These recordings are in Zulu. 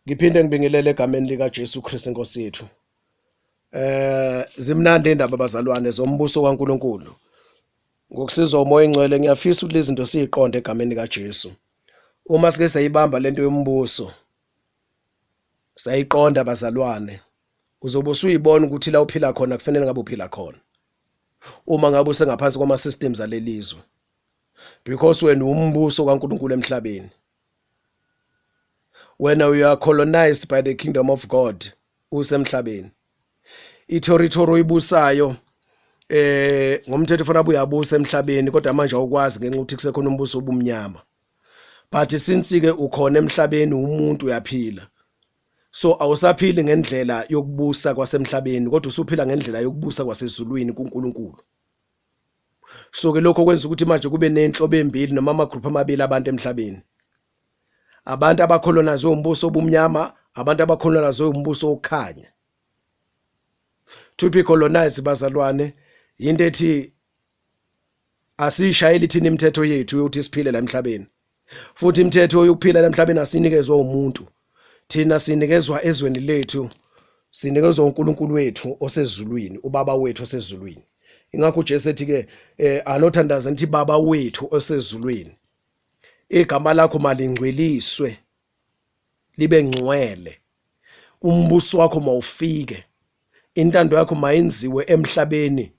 Ngiphinde ngibingelele egameni lika Jesu Kristu Nkosi yethu. Zimnandi indaba abazalwane zombuso kaNkuluNkulu. Ngokusizwa umoya engcwele ngiyafisa ukuthi lezi zinto siziqonde egameni lika Jesu. Uma sike sayibamba lento yombuso, sayiqonda abazalwane, uzobe usuyibona ukuthi la uphila khona kufanele ngabe uphila khona. Uma ngabe usengaphansi kwama systems alelizwe. Because wena umbuso kaNkuluNkulu emhlabeni. When you are colonized by the kingdom of God usemhlabeni, ithoritori oyibusayo ngomthetho ufana uyabusa emhlabeni kodwa manje awukwazi ngenxa ukuthi kusekhona umbuso obumnyama. But since ke ukhona emhlabeni umuntu uyaphila, so awusaphili ngendlela yokubusa kwasemhlabeni kodwa usuphila ngendlela yokubusa kwasezulwini kuNkulunkulu. So ke lokho kwenza ukuthi manje kube nenhlobo embili noma ama group amabili abantu emhlabeni. Abantu abakholonazwe umbuso obumnyama, abantu abakholonazwe umbuso okhanya. To be colonized bazalwane into ethi asishayeli thina imithetho yethu ukuthi siphile la emhlabeni. Futhi imithetho yokuphila la emhlabeni asinikezwe umuntu. Thina sinikezwa ezweni lethu, sinikezwa uNkulunkulu wethu osezulwini, ubaba wethu osezulwini. Ingakho uJesu ethi ke anothandaza nithi baba wethu osezulwini. Igama lakho malingcweliswe libe ngcwele, umbuso wakho mawufike, intando yakho mayenziwe emhlabeni.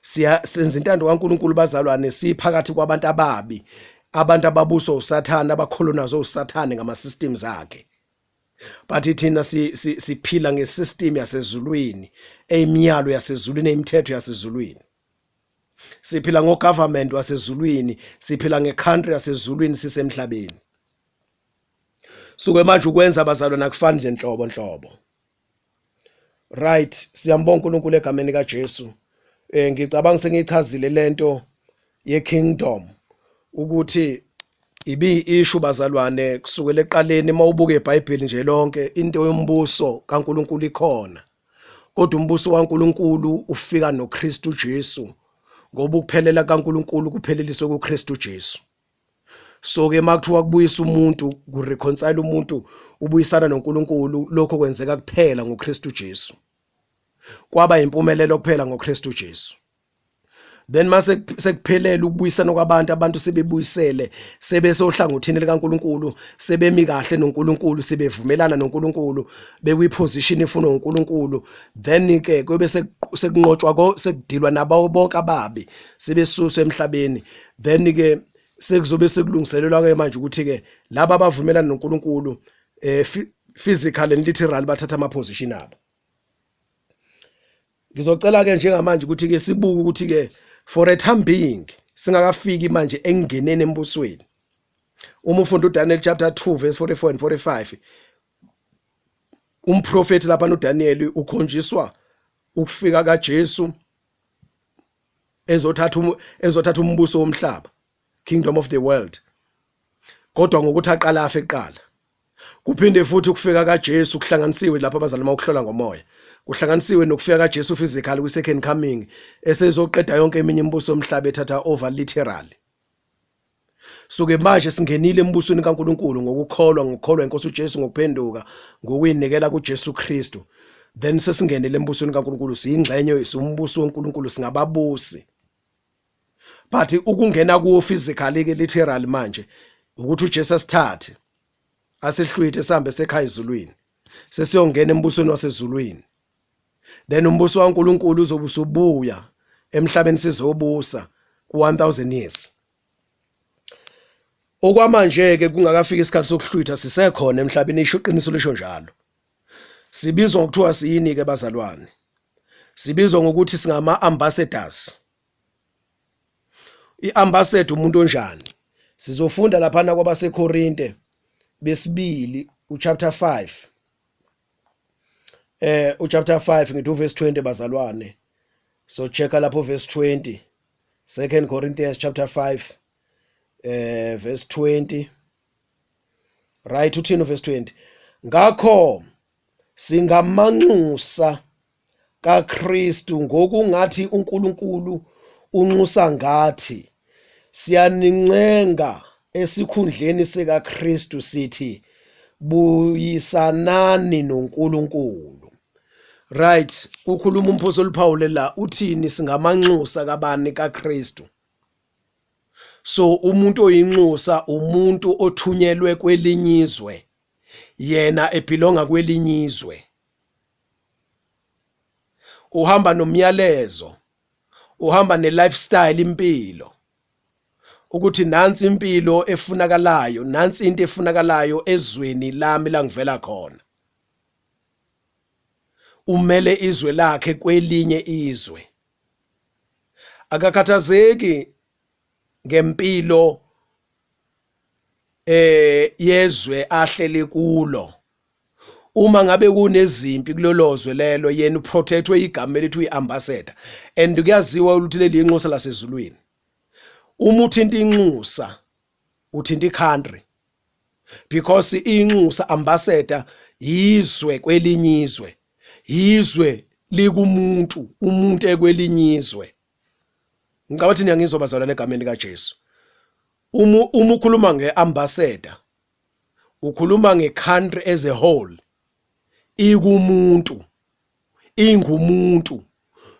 Senza intando kaNkuluNkulu bazalwane siphakathi kwabantu ababi, abantu ababuswa uSathane, abakholonazwe uSathane ngama systems akhe. But thina siphila ngesystem yasezulwini, emiyalo yasezulwini, emithetho yasezulwini. Siphila ngogovernment wasezulwini, siphila ngecountry yasezulwini sisemhlabeni. Suke manje ukwenza abazalwane akufani nje nhlobo. Right, siyambonga uNkulunkulu egameni kaJesu. Ngicabanga sengichazile lento ye kingdom ukuthi issue bazalwane kusukela eqaleni mawubuka eBhayibheli nje lonke into yombuso kaNkulunkulu ikhona. Kodwa umbuso kaNkulunkulu ufika noKristu Jesu. Ngoba ukuphelela kaNkuluNkulu kupheleliswe kuKristu Jesu. So ke makuthiwa kubuyisa umuntu, kureconcile umuntu, ubuyisana noNkulunkulu, lokho kwenzeka kuphela ngoKristu Jesu. Kwaba impumelelo kuphela ngoKristu Jesu. Then mase sekuphelela ukubuyisana kwabantu, abantu sebebuyisele, sebesohlangothini likaNkuluNkulu, sebemi kahle noNkuluNkulu, sebevumelana noNkuluNkulu, bekwiposition efuna uNkuluNkulu. Then ke kube sekunqotshwa sekudilwa nabo bonke ababi, sebesuswe emhlabeni. Then ke sekuzobe sekulungiselelwa ke manje ukuthi ke laba abavumelana noNkuluNkulu physical and literal bathatha ama position abo. Ngizocela ke njengamanje ukuthi ke sibuke ukuthi ke for a time being singakafiki manje engenene embusweni. Uma ufunda uDaniel chapter 2 verse 44 and 45, umprofeti lapha uDaniel ukhonjiswa ukufika kaJesu ezothatha umbuso womhlaba, kingdom of the world. Kodwa ngokuthi aqala afa eqala. Kuphinde futhi ukufika kaJesu kuhlanganisiwe lapha abazalwane ukuhlola ngomoya. Kuhlanganisiwe nokufika kaJesu physical kwi second coming esezoqeda yonke eminye imibuso omhlaba ethatha over literally. Suke manje singenile embusweni kaNkuluNkulu ngokukholwa inkosi uJesu ngokuphenduka ngokuyinikela kuJesu Kristu. Then sesingenele embusweni kaNkuluNkulu, siyingxenye sombuso woNkuluNkulu, singababusi. But ukungena kuwo physically ke literally manje ukuthi uJesu asithathe asihlwithe sihambe sekhaya ezulwini, sesiyongena embusweni wasezulwini. Then umbuso kaNkuluNkulu uzobe usubuya emhlabeni sizobusa ku 1000 years. Okwamanje ke kungakafika isikhathi sokuhlwitha sisekhona emhlabeni, isho iqiniso lisho njalo. Sibizwa ngokuthiwa siyini ke bazalwane? Sibizwa ngokuthi singama ambassadors. Iambassador umuntu onjani? Sizofunda lapha na kwabaseKorinte besibili uchapter 5. Uchapter 5 ngithi verse 20 bazalwane. So checka lapho verse 20. 2 Corinthians chapter 5 verse 20. Right, uthini verse 20? Ngakho singamanxusa kaKristu ngokungathi uNkulunkulu unxusa ngathi. Siyanincenga esikhundleni sikaKristu sithi buyisanani noNkulunkulu. Right, ukhuluma uMpostoli Paul la uthini singamanxusa kabani kaKristu. So umuntu oyinxusa umuntu othunyelwe kwelinyizwe, yena ebelonga kwelinyizwe. Uhamba nomyalezo, uhamba ne-lifestyle impilo, ukuthi nansi impilo efunakalayo, nansi into efunakalayo ezweni lami la ngivela khona. Umele izwe lakhe kwelinye izwe, akakhathazeki ngempilo yezwe ahlele kulo. Uma ngabe kunezimpi kulolozwe lelo, yena uprotectwe igama elithi uyiambassador, and kuyaziwa ukuthi leli inxusa lasezulwini. Uma uthinta inxusa uthinta icountry, because inxusa ambassador yizwe kwelinye izwe, yizwe likumuntu, umuntu ekwelinyizwe. Ngicabanga ukuthi ngiyangizwa bazalwane egameni kaJesu. Uma ukhuluma ngeambassador ukhuluma ngecountry as a whole, ikumuntu, ingumuntu,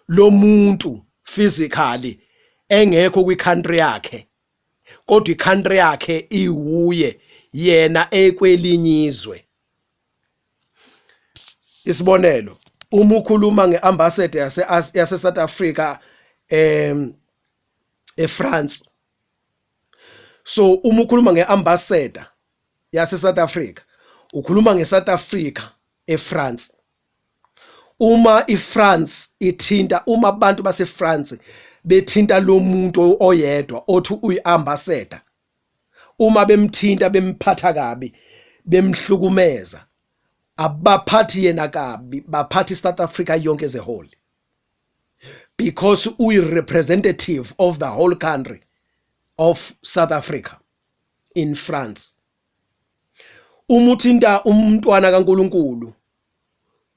lo muntu physically engekho kwicountry yakhe, kodwa icountry yakhe iwuye, yena ekwelinyizwe. Isibonelo, uma ukhuluma ngeambassador yase South Africa eFrance, so uma ukhuluma ngeambassador yase South Africa ukhuluma ngeSouth Africa eFrance. Uma iFrance ithinta, uma abantu baseFrance bethinta lo muntu oyedwa othi uyiambassador, uma bemthinta bemphatha kabi, bemhlukumeza, abaphathi yena kabi, baphathi South Africa yonke as a whole, because uyi-representative of the whole country of South Africa in France. Uma uthinta umntwana kaNkulunkulu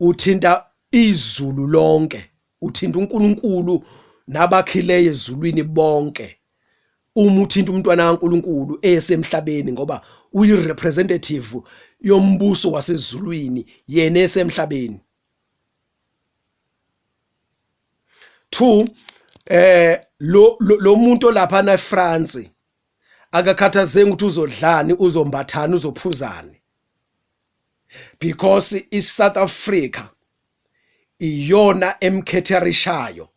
uthinta izulu lonke, uthinta uNkulunkulu nabakhileyo ezulwini bonke. Uma uthinta umntwana kaNkulunkulu esemhlabeni, ngoba uyi-representative yombuso wasezulwini, yena esemhlabeni. 2, lo muntu lapha na France akakhathazeki ukuthi uzodlani, uzombathani, uzophuzani, because iSouth Africa iyona emkhetherishayo.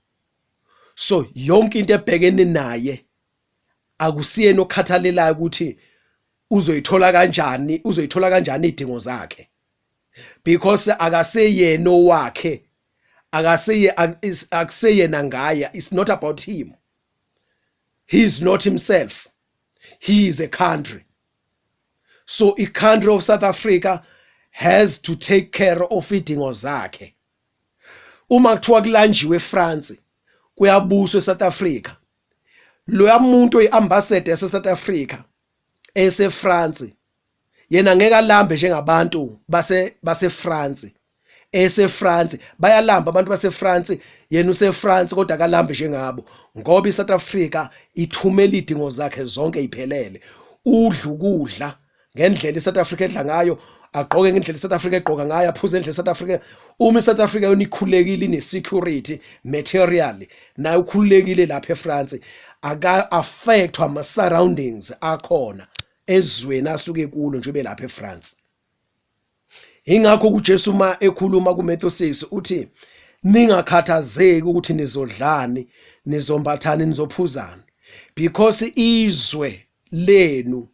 So yonke into ebhekene naye akusiyena okhathalelayo ukuthi uzoyithola kanjani idingo zakhe, because akaseyena wakhe, akuseyena ngaye. It's not about him. He is not himself. He is a country. So a country of South Africa has to take care of idingo zakhe. Uma kuthiwa kulanjiwe eFrance kuyabuswa eSouth Africa, loya muntu oyiambassador yase South Africa eseFrance, yena ngeke alambe njengabantu baseFrance. EseFrance bayalamba abantu baseFrance, yena useFrance kodwa akalambe njengabo, ngoba iSouth Africa ithumela idingo zakhe zonke iphelele. Udla ukudla ngendlela iSouth Africa edla ngayo, agqoke ngendlela iSouth Africa egqoka ngayo, aphuze ngendlela iSouth Africa. Uma iSouth Africa yona ikhulekile, ine-security material, nayo ukhulekile lapha eFrance, aka-affectwa ama-surroundings akhona ezweni asuke kulo nje belapha eFrance. Ingakho kuJesu uma ekhuluma kuMathewu 6 uthi ningakhathazeki ukuthi nizodlani, nizombathani, nizophuzani, because izwe lenu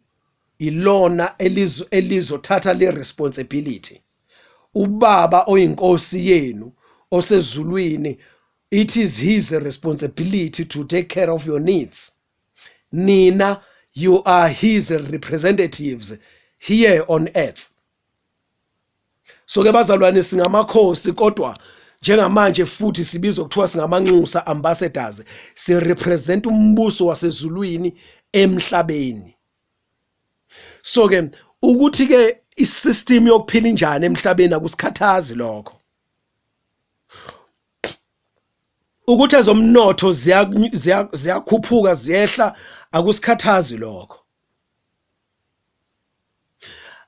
ilona elizothatha le responsibility. Ubaba oyinkosi yenu osezulwini, it is his responsibility to take care of your needs. Nina, you are his representatives here on earth. So ke bazalwane, singamakhosi kodwa njengamanje futhi sibizwa kuthiwa singamanxusa, ambassadors, si represent umbuso wasezulwini emhlabeni. So ke ukuthi ke isystem yokuphila injani emhlabeni akusikhathazi lokho. Ukuthi ezomnotho ziyakhuphuka ziyehla akusikhathazi lokho.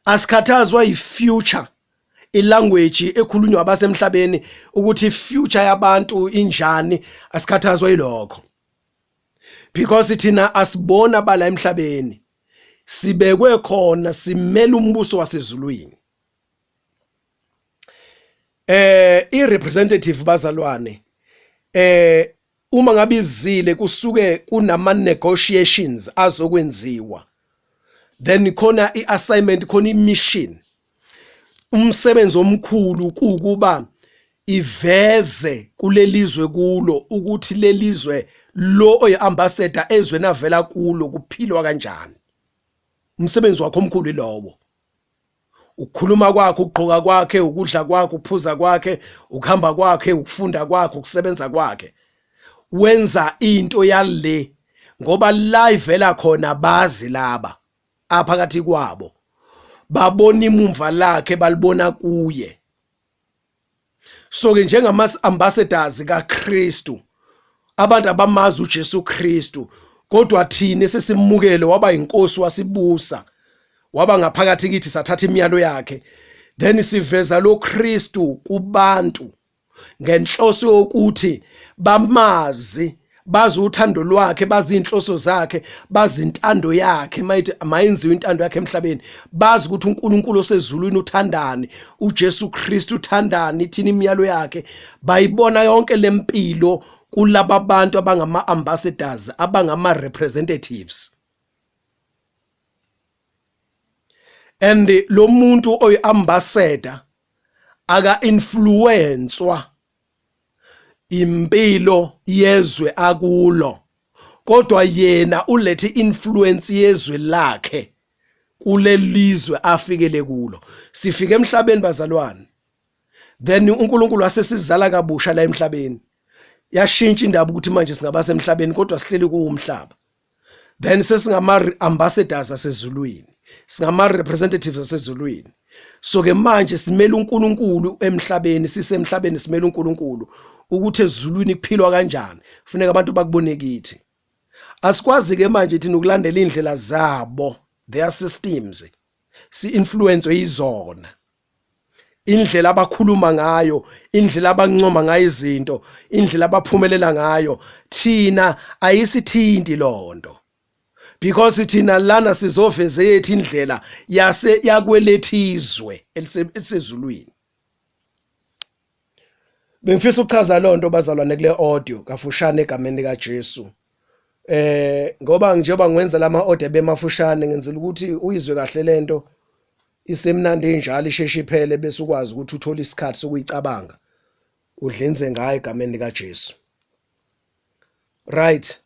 asikhathazwa yi-future, ilanguage ekhulunywa abasemhlabeni ukuthi future yabantu injani, asikhathazwa yilokho. Because thina asibona bala emhlabeni, sibekwe khona simele umbuso wasezulwini. I-representative bazalwane, uma ngabe izile kusuke kunama negotiations azokwenziwa, then khona i-assignment, khona i-mission, umsebenzi omkhulu kukuba iveze kulelizwe kulo ukuthi lelizwe lo oyi-ambassador ezweni avela kulo kuphilwa kanjani. Umsebenzi wakho omkhulu ilowo. Ukukhuluma kwakhe, ukugqoka kwakhe, ukudla kwakhe, ukuphuza kwakhe, ukuhamba kwakhe, ukufunda kwakhe, ukusebenza kwakhe, wenza into yale ngoba la ivela khona bazi laba aphakathi kwabo, babona imumva lakhe, balibona kuye. So ke njengama-ambassadors kaKristu, abantu abamazi uJesu Kristu, kodwa thina sesimukele waba inkosi wasibusa, waba ngaphakathi kithi, sathatha imiyalo yakhe, then siveza lo Kristu kubantu ngenhloso yokuthi bamazi, bazi uthando lwakhe, bazi inhloso zakhe, bazi intando yakhe, mayenziwe intando yakhe emhlabeni, bazi ukuthi uNkulunkulu osezulwini uthandani, uJesu Kristu uthandani, thina imiyalo yakhe, bayibona yonke lempilo kulaba bantu abangama-ambassadors, abangama-representatives. And lo muntu oyi-ambassador aka-influenswa impilo yezwe akulo, kodwa yena ulethe influence yezwe lakhe kulelizwe afikele kulo. Sifike emhlabeni bazalwane, then uNkulunkulu asesizala kabusha la emhlabeni, yashintsha indaba ukuthi manje singaba semhlabeni kodwa sihleli kuwumhlaba. Then sesingama-ambassadors asezulwini, singama-representatives asezulwini. So ke manje simele uNkulunkulu emhlabeni, sisemhlabeni simele uNkulunkulu ukuthi ezulwini kuphilwa kanjani, kufuneka abantu bakubone kithi. Asikwazi ke manje thina ukulandela indlela zabo, their systems, si-influence yizona, indlela abakhuluma ngayo, indlela abancoma ngayo izinto, indlela abaphumelela ngayo, thina ayisithinti lonto. Because thina lana sizoveze yethu indlela yakwelethizwe elisezulwini. Bengifisa ukuchaza lonto bazalwane kule audio kafushane egameni lika Jesu. Ngoba njengoba ngiwenza lama audio bemafushane ngenzela ukuthi uyizwe kahle lento, isemnandi njalo isheshe iphele bese ukwazi ukuthi uthole isikhathi sokuyicabanga, udlenze ngayo egameni lika Jesu. Right.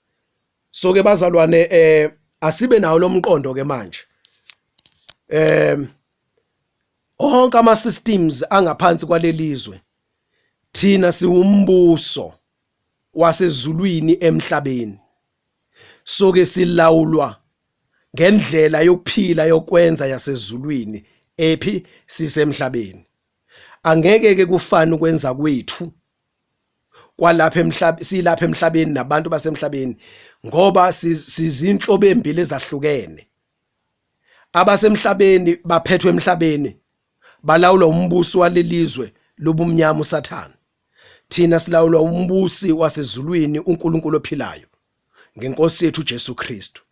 So ke bazalwane, asibe nawo lo mqondo ke manje. Onke ama systems angaphansi kwalelizwe, thina siwumbuso wasezulwini emhlabeni. So ke silawulwa ngendlela yokuphila yokwenza yasezulwini ephi sisemhlabeni. Angeke ke kufane ukwenza kwethu kwalapha emhlabeni, silapha emhlabeni nabantu basemhlabeni, ngoba sizinhlobo embili ezahlukene. Abasemhlabeni baphethwe emhlabeni, balawulwa umbuso walelizwe lobumnyama uSathane. Thina silawulwa umbusi wasezulwini, uNkulunkulu ophilayo, ngenkosi yethu uJesu Kristu.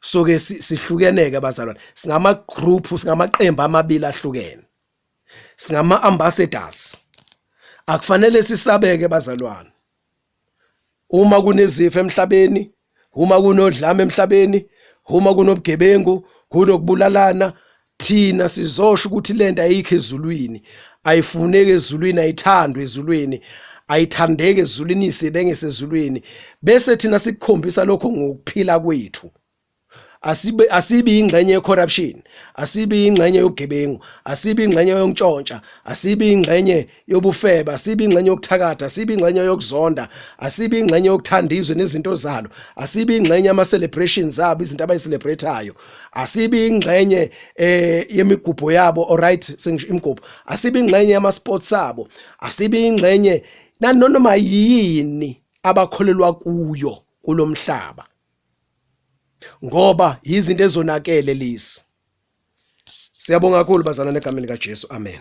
So ke sihlukeneke bazalwane, singama group, singamaqembu amabili ahlukene, singama ambassadors. Akufanele sisabeke bazalwane. Uma kunezifo emhlabeni, uma kunodlame emhlabeni, uma kunobugebengu, kunokubulalana, thina sizosho ukuthi lento ayikho ezulwini, ayifuneki ezulwini, ayithandwe ezulwini, ayithandeke ezulwini, isibenge esezulwini. Bese thina sikukhombisa lokho ngokuphila kwethu. Asibi ingxenye yecorruption, asibi ingxenye yobugebengu, asibi ingxenye yontshontsha, asibi ingxenye yobufebe, asibi ingxenye yokuthakatha, asibi ingxenye yokuzonda, asibi ingxenye yokuthandizwe nezinto zalo, asibi ingxenye ama celebrations zabo, izinto abayicelebrateayo, asibi ingxenye yemigubho yabo, alright, sengisho imigubho, asibi ingxenye yama sports abo, asibi ingxenye nanoma yini abakholelwa kuyo kulomhlaba. Ngoba izinto ezonakele lezi Siyabonga kakhulu bazalwane egameni likaJesu. Amen.